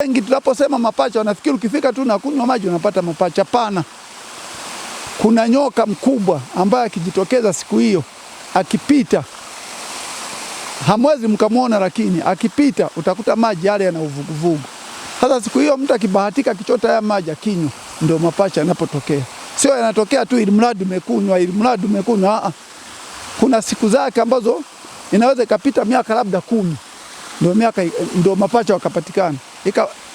Wengi tunaposema mapacha wanafikiri ukifika tu na kunywa maji unapata mapacha. Hapana. Kuna nyoka mkubwa ambaye akijitokeza siku hiyo, akipita hamwezi mkamuona, lakini akipita utakuta maji yale yana uvuguvugu. Sasa siku hiyo mtu akibahatika kichota ya maji akinywa, ndio mapacha yanapotokea. Sio yanatokea tu ili mradi umekunywa. Kuna siku zake ambazo inaweza ikapita miaka labda 10 ndio mapacha wakapatikana.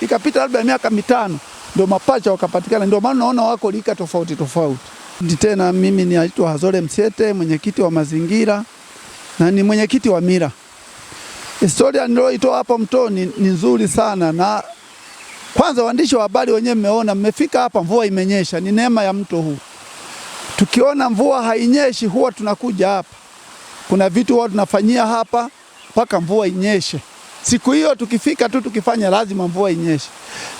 Ikapita labda miaka 5 ndio mapacha wakapatikana. Ndio maana unaona wako lika tofauti. Tena mimi naitwa Hazole Msete, mwenyekiti wa mazingira na ni mwenyekiti wa mila. Historia niliyoitoa hapo Mtoni ni nzuri sana, na kwanza waandishi wa habari wenyewe mmeona, mmefika hapa mvua imenyesha, ni neema ya mto huu. Tukiona mvua hainyeshi huwa tunakuja hapa. Kuna vitu huwa tunafanyia hapa mpaka mvua inyeshe. Siku hiyo tukifika tu tukifanya lazima mvua inyeshe.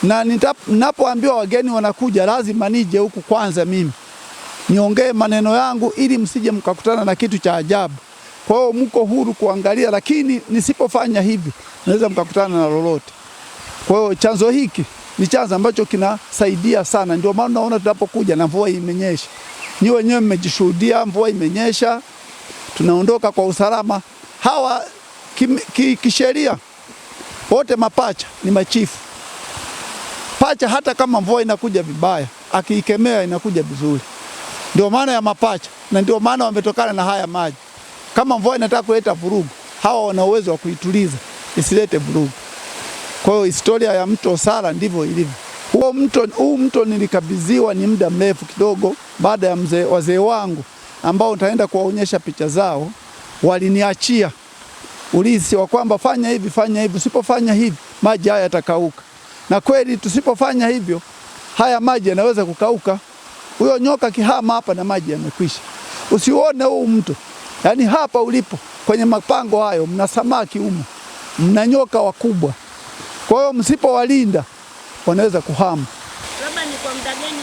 Na ninapoambiwa wageni wanakuja lazima nije huku kwanza mimi niongee maneno yangu ili msije mkakutana na kitu cha ajabu. Kwa hiyo mko huru kuangalia, lakini nisipofanya hivi naweza mkakutana na lolote. Kwa hiyo chanzo hiki ni chanzo ambacho kinasaidia sana. Ndio maana unaona tunapokuja na mvua imenyesha, ni wenyewe mmejishuhudia mvua imenyesha, tunaondoka kwa usalama. Hawa kisheria wote mapacha ni machifu. Pacha hata kama mvua inakuja vibaya, akiikemea inakuja vizuri. Ndio maana ya mapacha, na ndio maana wametokana na haya maji. Kama mvua inataka kuleta vurugu, hawa wana uwezo wa kuituliza isilete vurugu. Kwa hiyo historia ya mto Sala ndivyo ilivyo. Huu mto nilikabidhiwa ni muda mrefu kidogo, baada ya wazee wangu ambao nitaenda kuwaonyesha picha zao, waliniachia ulisi wa kwamba fanya hivi, usipofanya hivi maji haya yatakauka. Na kweli tusipofanya hivyo haya maji yanaweza kukauka. Huyo nyoka kihama hapa na maji yamekwisha. Usione huu mto. Yaani hapa ulipo kwenye mapango hayo mna samaki humo, mna nyoka wakubwa. Kwa hiyo msipowalinda wanaweza kuhama. Labda ni kwa muda gani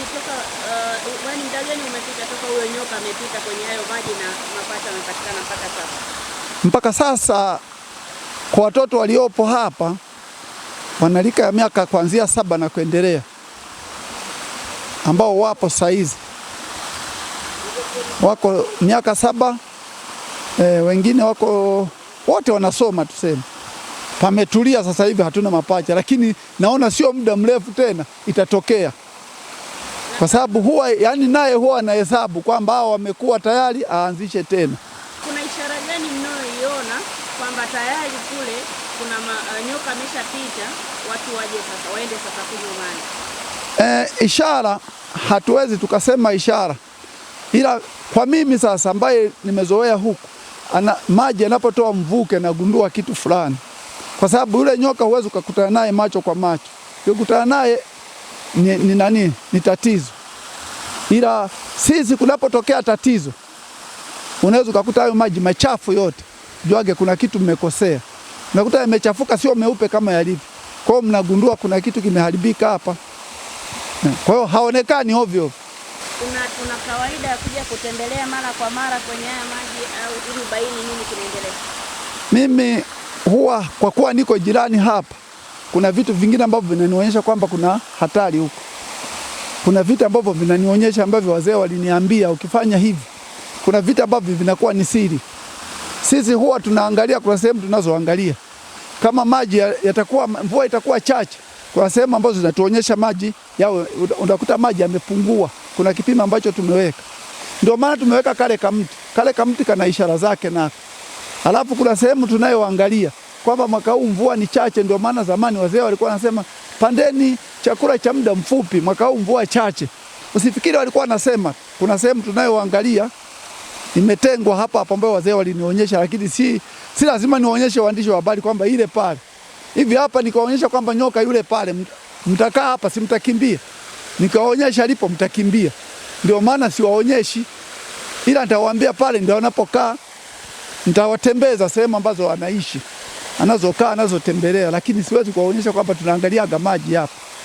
muda gani umepita toka huyo nyoka amepita kwenye hayo maji na mapacha yamepatikana mpaka sasa? Mpaka sasa kwa watoto waliopo hapa wanalika ya miaka kuanzia 7 na kuendelea, ambao wapo saizi wako miaka 7, wengine wako wote wanasoma tuseme. Pametulia sasa hivi, hatuna mapacha, lakini naona sio muda mrefu tena itatokea. Kwa sababu huwa naye huwa anahesabu kwamba hao wamekuwa tayari aanzishe tena. Kuna ishara gani mnayoiona kwamba tayari kule kuna nyoka ameshapita, watu waje sasa, waende sasa kunywa maji? Ishara hatuwezi tukasema ishara. Ila kwa mimi sasa ambaye nimezoea huku, maji yanapotoa mvuke nagundua kitu fulani. Kwa sababu yule nyoka huwezi kukutana naye macho kwa macho. Ukikutana naye ni tatizo. Ila sisi kunapotokea tatizo, unaweza kukuta hayo maji machafu yote, juage kuna kitu mmekosea. Unakuta yamechafuka, sio meupe kama yalivyo. Kwa hiyo mnagundua kuna kitu kimeharibika hapa. Kwa hiyo haonekani ovyo. Una kawaida ya kuja kutembelea mara kwa mara kwenye haya maji au ili ubaini nini kinaendelea? Mimi huwa kwa kuwa niko jirani hapa, kuna vitu vingine ambavyo vinanionyesha kwamba kuna hatari huko. Kuna vitu ambavyo vinanionyesha ambavyo wazee waliniambia ukifanya hivi. Kuna vitu ambavyo vinakuwa ni siri. Sisi huwa tunaangalia, kuna sehemu tunazoangalia. Kama maji yatakuwa, mvua itakuwa chache, kuna sehemu ambazo zinatuonyesha maji yao, unakuta maji yamepungua. Kuna kipimo ambacho tumeweka. Ndio maana tumeweka kale kamti kana ishara zake nako. Alafu kuna sehemu tunayoangalia kwamba mwaka huu mvua ni chache. Ndio maana zamani wazee walikuwa wanasema pandeni chakula cha muda mfupi, mwaka huu mvua chache. Usifikiri walikuwa wanasema. Kuna sehemu tunayoangalia imetengwa hapa ambayo wazee walinionyesha, lakini si lazima nionyeshe waandishi wa habari kwamba ile pale. Hivi hapa nikaonyesha kwamba nyoka yule pale, mtakaa hapa si mtakimbia. Nikaonyesha alipo mtakimbia. Ndio maana siwaonyeshi, ila nitawaambia pale ndio wanapokaa. Nitawatembeza sehemu ambazo wanaishi, anazokaa, anazotembelea, lakini siwezi kuwaonyesha kwamba tunaangaliaga maji hapa.